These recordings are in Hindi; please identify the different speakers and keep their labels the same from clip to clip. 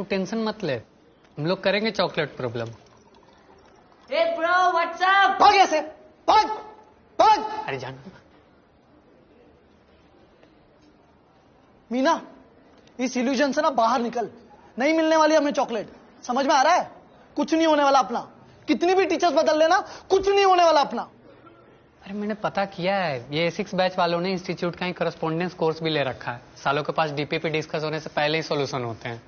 Speaker 1: तू टेंशन मत ले, हम लोग करेंगे chocolate problem.
Speaker 2: Hey bro what's up.
Speaker 3: भाग ऐसे, भाग भाग।
Speaker 1: अरे जान
Speaker 3: मीना, इस इल्यूजन से ना बाहर निकल। नहीं मिलने वाली हमें चॉकलेट, समझ में आ रहा है? कुछ नहीं होने वाला अपना, कितनी भी टीचर्स बदल लेना, कुछ नहीं होने वाला अपना।
Speaker 1: अरे मैंने पता किया है, ये A6 बैच वालों ने इंस्टीट्यूट का ही करस्पॉन्डेंस कोर्स भी ले रखा है। सालों के पास डीपीपी डिस्कस होने से पहले ही सॉल्यूशन होते हैं।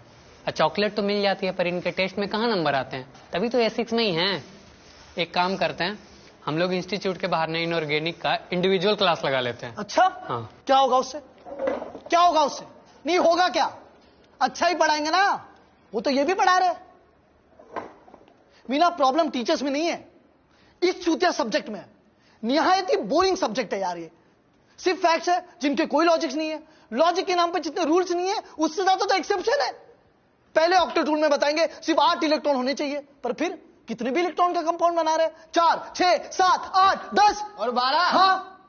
Speaker 1: और चॉकलेट तो मिल जाती है, पर इनके टेस्ट में कहाँ नंबर आते हैं, तभी तो A6 में ही हैं। एक काम करते हैं, हम लोग इंस्टीट्यूट के बाहर नहीं इनऑर्गेनिक का इंडिविजुअल क्लास लगा लेते हैं।
Speaker 3: अच्छा,
Speaker 1: हाँ।
Speaker 3: क्या होगा उससे? क्या होगा उससे? नहीं होगा क्या? अच्छा ही पढ़ाएंगे ना, वो तो ये भी पढ़ा रहे। मीना, प्रॉब्लम टीचर्स में नहीं है, इस चूतिया सब्जेक्ट में है। निहायत ही बोरिंग सब्जेक्ट है यार ये। सिर्फ फैक्ट्स है जिनके कोई लॉजिक्स नहीं है। लॉजिक के नाम पे जितने रूल्स नहीं है, उससे ज्यादा तो एक्सेप्शन है। पहले ऑक्टेट रूल में बताएंगे सिर्फ 8 इलेक्ट्रॉन होने चाहिए, पर फिर कितने भी इलेक्ट्रॉन का कंपाउंड बना रहे हैं, 4, 6, 7, 8, 10
Speaker 2: और 12।
Speaker 3: हाँ,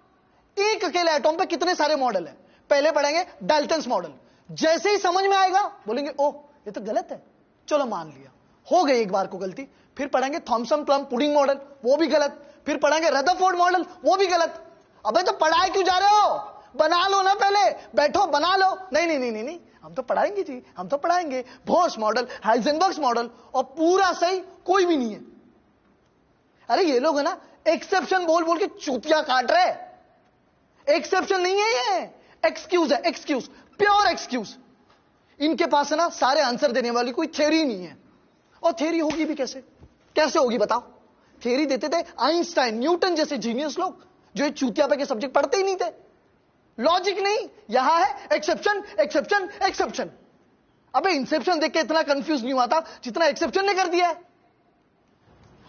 Speaker 3: एक अकेले एटॉम पे कितने सारे मॉडल है। पहले पढ़ेंगे डाल्टन्स मॉडल, जैसे ही समझ में आएगा बोलेंगे ओह ये तो गलत है, चलो मान लिया, हो गई एक बार को गलती। फिर पढ़ेंगे थॉमसन प्लम पुडिंग मॉडल, वो भी गलत। फिर पढ़ेंगे रदरफोर्ड मॉडल, वो भी गलत। अबे तो पढ़ाए क्यों जा रहे हो? बना लो ना, पहले बैठो बना लो। नहीं नहीं नहीं नहीं नहीं, हम तो पढ़ाएंगे जी, हम तो पढ़ाएंगे। बोर्स मॉडल, हाइजेनबर्ग मॉडल, और पूरा सही कोई भी नहीं है। अरे ये लोग है ना एक्सेप्शन बोल बोल के चूतिया काट रहे। एक्सेप्शन नहीं है ये, एक्सक्यूज है, एक्सक्यूज, प्योर एक्सक्यूज। इनके पास है ना सारे आंसर देने वाली कोई थ्योरी नहीं है। और थ्योरी होगी भी कैसे? कैसे होगी बताओ? थ्योरी देते थे आइंस्टाइन, न्यूटन जैसे जीनियस लोग, जो ये चूतिया पे के सब्जेक्ट पढ़ते ही नहीं थे। लॉजिक नहीं, यहां है एक्सेप्शन एक्सेप्शन एक्सेप्शन। अबे इंसेप्शन देख के इतना कंफ्यूज नहीं हुआ था जितना एक्सेप्शन ने कर दिया है।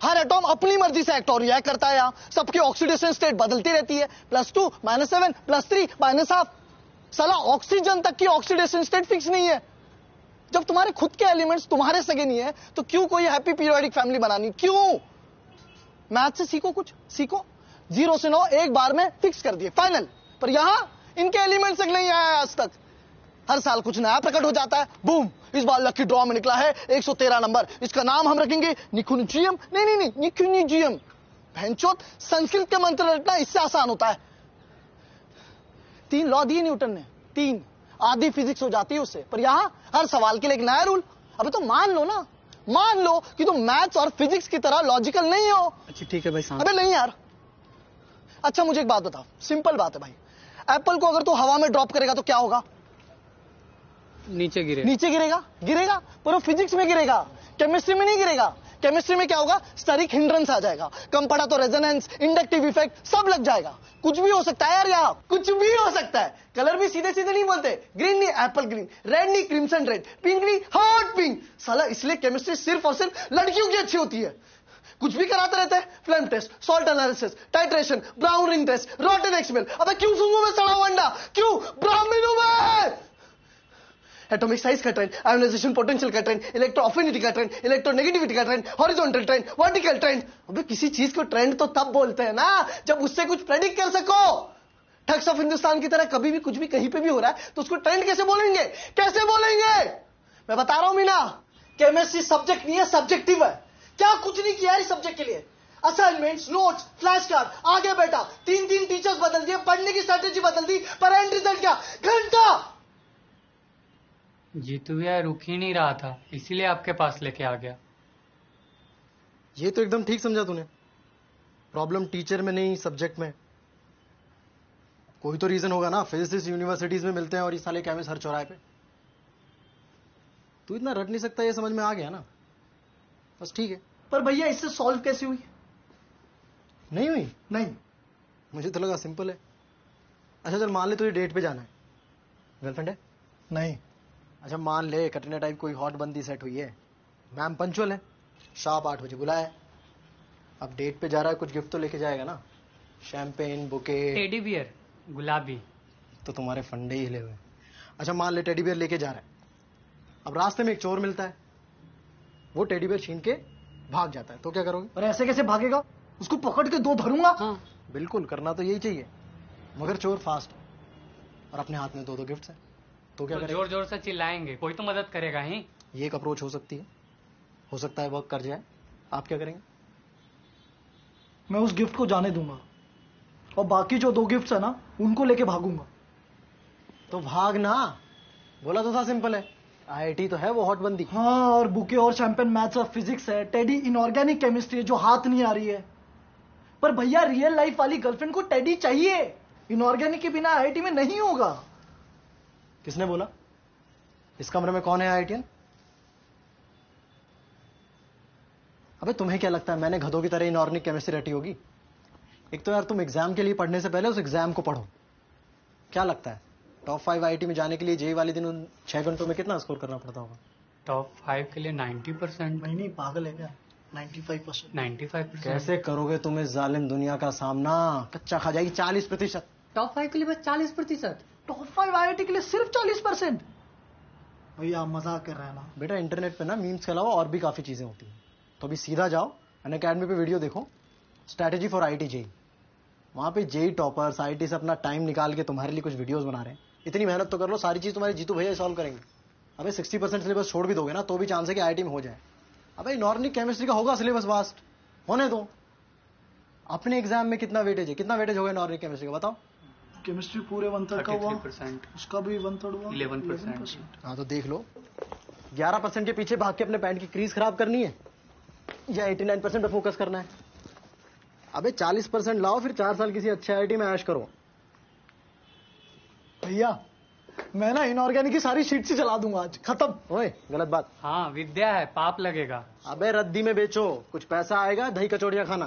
Speaker 3: हर एटॉम अपनी मर्जी से एक्ट और रिएक्ट करता है। यहां सबकी ऑक्सीडेशन स्टेट बदलती रहती है, +2, -7, +3, -12। साला ऑक्सीजन तक की ऑक्सीडेशन स्टेट फिक्स नहीं है। जब तुम्हारे खुद के एलिमेंट्स तुम्हारे सगे नहीं है तो क्यों कोई हैप्पी पीरियोडिक फैमिली बनानी? क्यों? मैथ से सीखो, कुछ सीखो। 0 से 9 एक बार में फिक्स कर दिए, फाइनल। पर यहां इनके एलिमेंट्स तक नहीं आया आज तक। हर साल कुछ नया प्रकट हो जाता है, बूम, इस बार लकी ड्रॉ में निकला है 113 नंबर, इसका नाम हम रखेंगे निकुंजियम। नहीं नहीं नहीं, निकुंजियम। भैंचोद, संस्कृत के मंत्र रटना इससे आसान होता है। 3 लॉ दिए न्यूटन ने, 3, आधी फिजिक्स हो जाती है उससे। पर यहां हर सवाल के लिए एक नया रूल। अबे तो मान लो ना, मान लो कि तुम मैथ्स और फिजिक्स की तरह लॉजिकल नहीं हो।
Speaker 1: अच्छा ठीक है भाई साहब।
Speaker 3: अबे नहीं यार। अच्छा मुझे एक बात बताओ, सिंपल बात है भाई, एप्पल को अगर तू हवा में ड्रॉप करेगा तो क्या होगा?
Speaker 1: नीचे गिरे।
Speaker 3: नीचे गिरेगा, गिरेगा, पर वो फिजिक्स में गिरेगा, केमिस्ट्री में नहीं गिरेगा। केमिस्ट्री में क्या होगा? स्टेरिक हिंड्रेंस आ जाएगा, कम पड़ा तो रेजोनेंस, इंडक्टिव इफेक्ट सब लग जाएगा। कुछ भी हो सकता है यार, यहाँ कुछ भी हो सकता है। कलर भी सीधे सीधे नहीं बोलते, ग्रीन नहीं एप्पल ग्रीन, रेड नहीं क्रिम्सन रेड, पिंक नहीं हॉट पिंक। साला इसलिए केमिस्ट्री सिर्फ और सिर्फ लड़कियों की अच्छी होती है। कुछ भी कराते रहते हैं, flame test, salt analysis, titration, brown ring test, rotten egg smell. अबे क्यों सूंघूं मैं सड़ा हुआ अंडा? क्यों ब्राह्मण हूं मैं? एटॉमिक साइज का ट्रेंड, आयोनाइजेशन पोटेंशियल का ट्रेंड, इलेक्ट्रो अफिनिटी का ट्रेंड, इलेक्ट्रोनेगेटिविटी का trend, horizontal trend, vertical trend. अबे किसी चीज को ट्रेंड तो तब बोलते हैं ना जब उससे कुछ प्रेडिक्ट कर सको। ठग्स ऑफ हिंदुस्तान की तरह कभी भी कुछ भी कहीं पे भी हो रहा है तो उसको ट्रेंड कैसे बोलेंगे? कैसे बोलेंगे? मैं बता रहा हूं मीना, केमिस्ट्री सब्जेक्ट नहीं है, सब्जेक्टिव है। क्या कुछ नहीं किया इस सब्जेक्ट के लिए? असाइनमेंट्स, नोट्स, फ्लैश कार्ड, आगे बैठा, 3 टीचर्स बदल दिए, पढ़ने की स्ट्रेटेजी बदल दी, पर एंड रिजल्ट क्या? घंटा।
Speaker 1: जीतू भैया रुक ही नहीं रहा था, इसीलिए आपके पास लेके आ गया।
Speaker 4: ये तो एकदम ठीक समझा तूने। प्रॉब्लम टीचर में नहीं, सब्जेक्ट में। कोई तो रीजन होगा ना, फिजिसिस्ट यूनिवर्सिटीज में मिलते हैं और ये साले केमिस्ट हर चौराहे पे। तू इतना रट नहीं सकता, ये समझ में आ गया ना, बस ठीक है।
Speaker 3: पर भैया इससे सॉल्व कैसे हुई?
Speaker 4: नहीं हुई?
Speaker 3: नहीं,
Speaker 4: मुझे तो लगा सिंपल है। अच्छा चल मान ले तुझे डेट पे जाना है, गर्लफ्रेंड है?
Speaker 3: नहीं।
Speaker 4: अच्छा मान ले कटरीना टाइप कोई हॉट बंदी सेट हुई है, मैम पंचुअल है, शार्प 8 बजे बुलाया है। अब डेट पे जा रहा है, कुछ गिफ्ट तो लेके जाएगा ना, शैंपेन, बुके,
Speaker 1: टेडी बियर, गुलाबी।
Speaker 4: तो तुम्हारे फंडे ही हिले हुए। अच्छा मान ले टेडी बियर लेके जा रहा है, अब रास्ते में एक चोर मिलता है, वो टेडी बियर छीन के भाग जाता है, तो क्या करोगे?
Speaker 3: और ऐसे कैसे भागेगा? उसको पकड़ के 2 धरूंगा।
Speaker 1: हाँ
Speaker 4: बिल्कुल, करना तो यही चाहिए, मगर चोर फास्ट और अपने हाथ में 2 गिफ्ट्स हैं, तो क्या
Speaker 1: तो
Speaker 4: करेगा?
Speaker 1: जोर जोर से चिल्लाएंगे, कोई तो मदद करेगा ही।
Speaker 4: ये एक अप्रोच हो सकती है, हो सकता है वर्क कर जाए। आप क्या करेंगे?
Speaker 3: मैं उस गिफ्ट को जाने दूंगा और बाकी जो 2 गिफ्ट्स है ना उनको लेके भागूंगा।
Speaker 4: तो भाग ना, बोला तो था सिंपल है। आईआईटी तो है वो हॉट बंदी।
Speaker 3: हाँ, और बुके और शैंपेन मैथ्स और फिजिक्स है, टेडी इनऑर्गेनिक केमिस्ट्री है जो हाथ नहीं आ रही है। पर भैया रियल लाइफ वाली गर्लफ्रेंड को टेडी चाहिए, इनऑर्गेनिक के बिना आईआईटी में नहीं होगा।
Speaker 4: किसने बोला? इस कमरे में कौन है आईआईटीएन? अबे तुम्हें क्या लगता है मैंने गधों की तरह इनऑर्गेनिक केमिस्ट्री रटी होगी? एक तो यार तुम एग्जाम के लिए पढ़ने से पहले उस एग्जाम को पढ़ो। क्या लगता है टॉप 5 आईआईटी में जाने के लिए जेई वाले दिन उन 6 घंटों में कितना स्कोर करना पड़ता होगा?
Speaker 1: टॉप 5 के लिए 90%।
Speaker 3: नहीं, पागल है क्या? 95%।
Speaker 1: 95%।
Speaker 4: कैसे करोगे तुम इस जालिम दुनिया का सामना? कच्चा खा जाएगी 40%।
Speaker 1: टॉप 5 के लिए बस 40%।
Speaker 3: टॉप 5 आईआईटी के लिए सिर्फ 40%? भैया आप मजाक कर रहे हैं ना?
Speaker 4: बेटा इंटरनेट पे ना मीम्स के अलावा और भी काफी चीजें होती हैं। तो अभी सीधा जाओ अनअकैडमी पे वीडियो देखो, स्ट्रैटेजी फॉर आईआईटी जेई। वहां पे जेई टॉपर्स आईआईटी से अपना टाइम निकाल के तुम्हारे लिए कुछ वीडियोस बना रहे हैं। इतनी मेहनत तो कर लो, सारी चीज तुम्हारे जीतू भैया सॉल्व करेंगे। अबे 60% सिलेबस छोड़ भी दोगे ना तो भी चांस है कि आईआईटी में हो जाए। अबे इनऑर्गेनिक केमिस्ट्री का होगा सिलेबस वास्ट, होने दो। अपने एग्जाम में कितना वेटेज है, कितना वेटेज होगा इनऑर्गेनिक केमिस्ट्री का बताओ?
Speaker 3: केमिस्ट्री पूरे 1/3 का हुआ,
Speaker 1: 33%।
Speaker 3: उसका भी 1/3 हुआ,
Speaker 1: 11%।
Speaker 4: हाँ तो देख लो, 11% के पीछे भाग के अपने पैंट की क्रीज खराब करनी है या 89% पे फोकस करना है? अबे 40% लाओ, फिर 4 साल किसी अच्छे आईआईटी में ऐश करो।
Speaker 3: भैया मैं ना इनऑर्गेनिक की सारी शीट से चला दूंगा आज, खत्म।
Speaker 4: ओए गलत बात।
Speaker 1: हाँ विद्या है, पाप लगेगा।
Speaker 4: अबे रद्दी में बेचो, कुछ पैसा आएगा, दही कचौड़ियां खाना।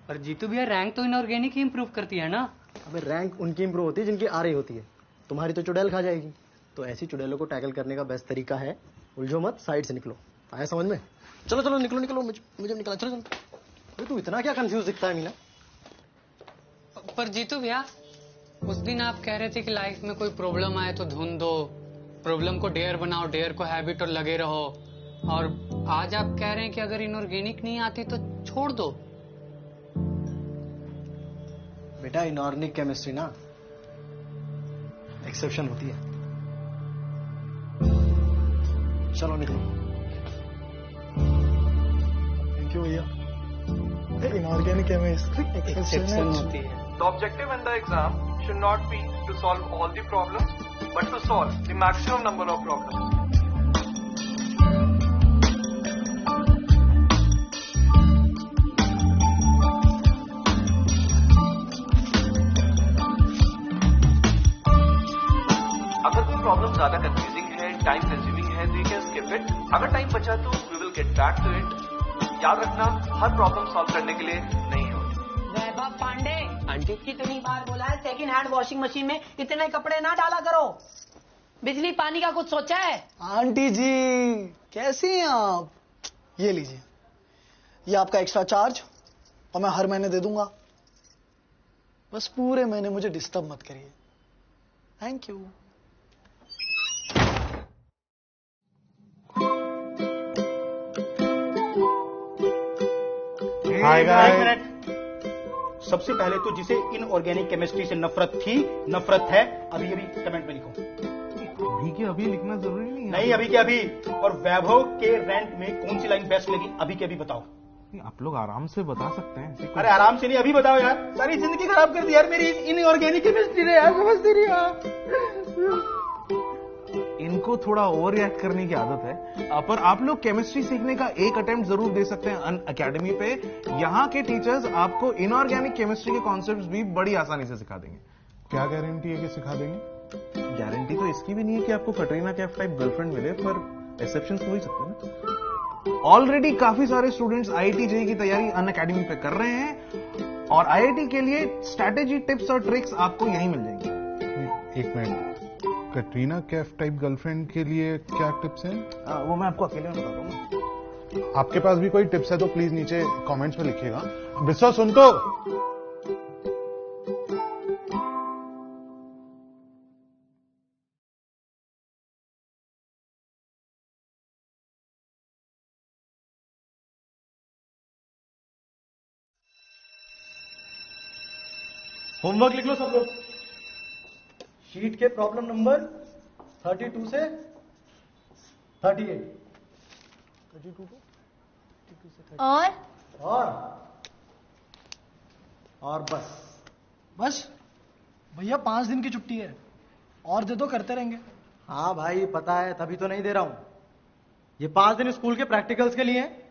Speaker 1: पर जीतू भैया रैंक तो इनऑर्गेनिक ही इंप्रूव करती है ना।
Speaker 4: अबे रैंक उनकी इंप्रूव होती है जिनकी आ रही होती है, तुम्हारी तो चुड़ैल खा जाएगी। तो ऐसी चुड़ैलों को टैकल करने का बेस्ट तरीका है उलझो मत, साइड से निकलो। आया समझ में? चलो चलो निकलो निकलो, मुझे निकला। चलो चलो। अबे तू इतना क्या कंफ्यूज दिखता है मीना?
Speaker 1: पर जीतू भैया उस दिन आप कह रहे थे कि लाइफ में कोई प्रॉब्लम आए तो ढूंढ दो, प्रॉब्लम को डेयर बनाओ, डेयर को हैबिट और लगे रहो। और आज आप कह रहे हैं कि अगर इनऑर्गेनिक नहीं आती तो छोड़ दो।
Speaker 4: बेटा इनऑर्गेनिक केमिस्ट्री ना एक्सेप्शन होती है। चलो निकलो।
Speaker 3: थैंक यू भैया। इनऑर्गेनिक केमिस्ट्री
Speaker 1: एक्सेप्शन होती है।
Speaker 5: The objective in the exam should not be to solve all the problems, but to solve the maximum number of problems. अगर कोई प्रॉब्लम ज्यादा कंफ्यूजिंग है, टाइम कंज्यूमिंग है, तो यू कैन स्किप इट। अगर टाइम बचा तो we will get back to it. याद रखना, हर प्रॉब्लम सॉल्व करने के लिए नहीं होती।
Speaker 2: वैभव पांडे, आंटी कितनी बार बोला है सेकंड हैंड वॉशिंग मशीन में इतने कपड़े ना डाला करो। बिजली पानी का कुछ सोचा है?
Speaker 3: आंटी जी कैसी हैं आप? ये लीजिए, ये आपका एक्स्ट्रा चार्ज और मैं हर महीने दे दूंगा। बस पूरे महीने मुझे डिस्टर्ब मत करिए। Thank you.
Speaker 6: Hi guys. सबसे पहले तो जिसे इनऑर्गेनिक केमिस्ट्री से नफरत थी, नफरत है, अभी अभी कमेंट में लिखो।
Speaker 7: अभी के अभी लिखना जरूरी नहीं है।
Speaker 6: नहीं अभी के अभी। और वैभव के रेंट में कौन सी लाइन बेस्ट लगी, अभी के अभी बताओ।
Speaker 7: आप लोग आराम से बता सकते हैं। ऐसी कोई-
Speaker 6: अरे आराम से नहीं, अभी बताओ यार। सारी जिंदगी खराब कर दी यार मेरी इनऑर्गेनिक केमिस्ट्री ने यार, समझती नहीं यार।
Speaker 7: इनको थोड़ा ओवर रिएक्ट करने की आदत है। पर आप लोग केमिस्ट्री सीखने का एक अटेम्प्ट जरूर दे सकते हैं अन अकेडमी पे। यहाँ के टीचर्स आपको इनऑर्गेनिक केमिस्ट्री के कॉन्सेप्ट्स भी बड़ी आसानी से सिखा देंगे।
Speaker 8: क्या गारंटी है कि सिखा देंगे?
Speaker 7: गारंटी तो इसकी भी नहीं है कि आपको कटरीना कैफ टाइप गर्लफ्रेंड मिले, पर एक्सेप्शन तो हो ही सकते हैं ना। ऑलरेडी काफी सारे स्टूडेंट्स आईआईटी जेईई की तैयारी अन अकेडमी पे कर रहे हैं और आईआईटी के लिए स्ट्रैटेजी टिप्स और ट्रिक्स आपको यहीं मिल जाएंगे।
Speaker 8: एक minute, Katrina Kaif type girlfriend के लिए क्या टिप्स हैं?
Speaker 7: वो मैं आपको अकेले में बताता हूँ ना।
Speaker 8: आपके पास भी कोई टिप्स है तो प्लीज नीचे कमेंट्स में लिखिएगा। बिस्वा सुन तो।
Speaker 6: होमवर्क लिख लो सब लोग। शीट के प्रॉब्लम नंबर 32 से
Speaker 4: 38 और बस
Speaker 3: बस भैया 5 दिन की छुट्टी है, और दे दो, करते रहेंगे।
Speaker 4: हाँ भाई पता है, तभी तो नहीं दे रहा हूं। ये 5 दिन स्कूल के प्रैक्टिकल्स के लिए हैं,